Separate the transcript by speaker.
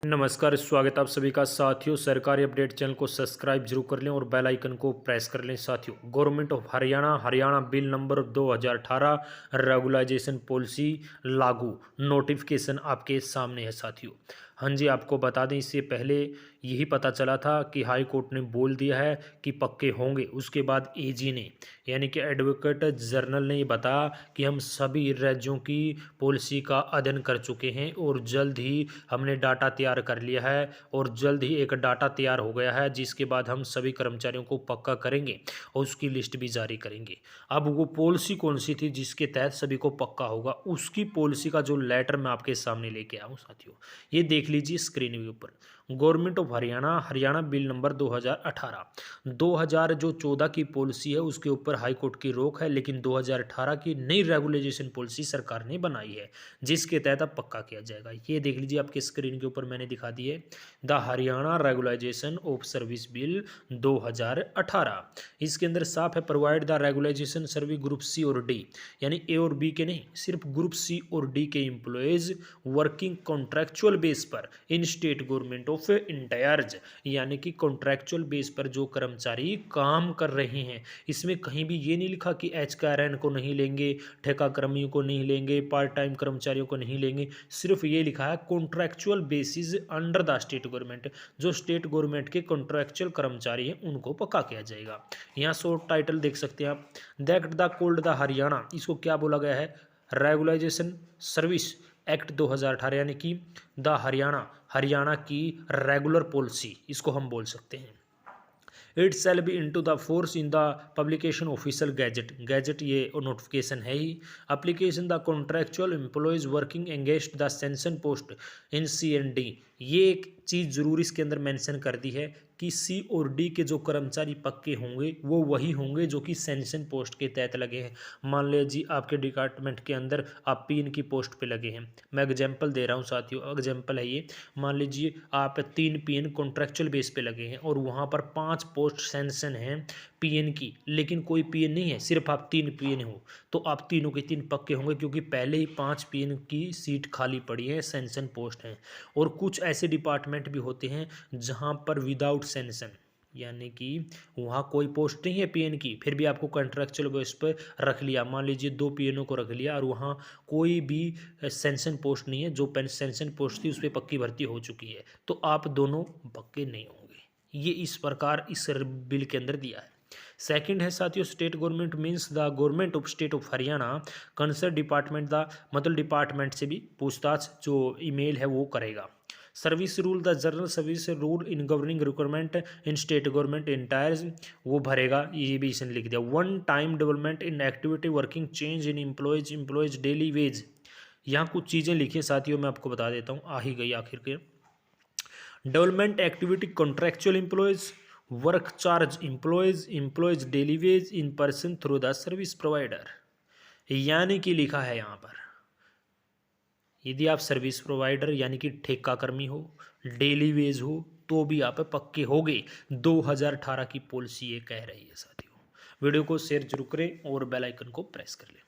Speaker 1: नमस्कार, स्वागत आप सभी का साथियों। सरकारी अपडेट चैनल को सब्सक्राइब जरूर कर लें और बेल आइकन को प्रेस कर लें। साथियों, government of Haryana bill number 2018 regularisation policy लागू नोटिफिकेशन आपके सामने है। साथियों, हाँ जी, आपको बता दें, इससे पहले यही पता चला था कि हाई कोर्ट ने बोल दिया है कि पक्के होंगे। उसके बाद एजी ने यानी कि एडवोकेट जनरल ने ये बताया कि हम सभी राज्यों की पॉलिसी का अध्ययन कर चुके हैं और जल्द ही हमने डाटा तैयार कर लिया है और जल्द ही एक डाटा तैयार हो गया है, जिसके बाद हम सभी कर्मचारियों को पक्का करेंगे और उसकी लिस्ट भी जारी करेंगे। अब वो पॉलिसी कौन सी थी जिसके तहत सभी को पक्का होगा, उसकी पॉलिसी का जो लेटर मैं आपके सामने लेके आया हूँ। साथियों, ये देख लीजिए स्क्रीन के ऊपर, government of Haryana bill number 2018 जो 14 की पॉलिसी है उसके ऊपर हाई कोर्ट की रोक है, लेकिन 2018 की नई रेगुलेशन पॉलिसी सरकार ने बनाई है जिसके तहत अब पक्का किया जाएगा। ये देख लीजिए आपके स्क्रीन के ऊपर मैंने दिखा दी है, the Haryana regularization of service bill 2018। इसके अंदर साफ है, provide the regularization service group C और डी, यानी ए और बी के नहीं, सिर्फ ग्रुप सी और डी के एम्प्लॉयज वर्किंग कॉन्ट्रैक्चुअल बेस पर इन स्टेट गवर्नमेंट ऑफ इंटायर्स, यानी कि कॉन्ट्रैक्चुअल बेस पर जो कर्मचारी काम कर रहे हैं। इसमें कहीं भी ये नहीं लिखा कि एचकेआरएन को नहीं लेंगे, ठेका कर्मियों को नहीं लेंगे, पार्ट टाइम कर्मचारियों को नहीं लेंगे। सिर्फ ये लिखा है contractual basis under the state government, जो स्टेट गवर्नमेंट के कॉन्ट्रैक्चुअल कर्मचारी हैं उनको पक्का किया जाएगा। यहाँ शॉर्ट टाइटल देख सकते हैं आप, that the cold the Haryana, इसको क्या बोला गया है, रेगुलाइजेशन सर्विस एक्ट 2018, यानी कि द हरियाणा की रेगुलर पॉलिसी इसको हम बोल सकते हैं। It shall be into the force in the publication official gazette ये नोटिफिकेशन है ही। Application the contractual employees working engaged the sanction post in CND, ये एक चीज़ जरूर इसके अंदर मेंशन कर दी है कि C और D के जो कर्मचारी पक्के होंगे वो वही होंगे जो कि सेंशन पोस्ट के तहत लगे हैं। मान लीजिए जी आपके डिपार्टमेंट के अंदर आप PN की पोस्ट पे लगे हैं, मैं एग्जांपल दे रहा हूँ साथियों, एग्जांपल है ये। मान लीजिए आप 3 PN कॉन्ट्रैक्चुअल बेस पे लगे हैं और वहाँ पर 5 पोस्ट सेंशन हैं PN की, लेकिन कोई PN नहीं है, सिर्फ आप 3 PN हो, तो आप तीनों के 3 पक्के होंगे क्योंकि पहले ही 5 PN की सीट खाली पड़ी है, सेंशन पोस्ट हैं। और कुछ ऐसे डिपार्टमेंट भी होते हैं जहाँ पर विदाउट सेंशन, यानी कि वहाँ कोई पोस्ट नहीं है PN की, फिर भी आपको कॉन्ट्रैक्चुअल बेस पर रख लिया। मान लीजिए 2 PNओ को रख लिया और वहाँ कोई भी सेंशन पोस्ट नहीं है, जो सेंशन पोस्ट थी उस पर पक्की भर्ती हो चुकी है, तो आप दोनों पक्के नहीं होंगे। ये इस प्रकार इस बिल के अंदर दिया है। सेकंड है साथियों, state government means the government of state of Haryana concern department, the मतलब डिपार्टमेंट से भी पूछताछ जो ईमेल है वो करेगा। Service rule, the general service rule in governing requirement in state government entires, वो भरेगा। ये भी इसने लिख दिया। One time development in activity working change in employees daily wage, यहाँ कुछ चीज़ें लिखी साथियों, मैं आपको बता देता हूँ, आ ही गई आखिर के। Development activity contractual employees, work charge employees daily ways in person through the service provider, यानी कि लिखा है यहाँ पर, यदि आप सर्विस प्रोवाइडर यानी कि ठेका कर्मी हो, डेली वेज हो, तो भी आप पक्के होगे। 2018 की पॉलिसी ये कह रही है साथियों। वीडियो को शेयर जरूर करें और बेल आइकन को प्रेस कर लें।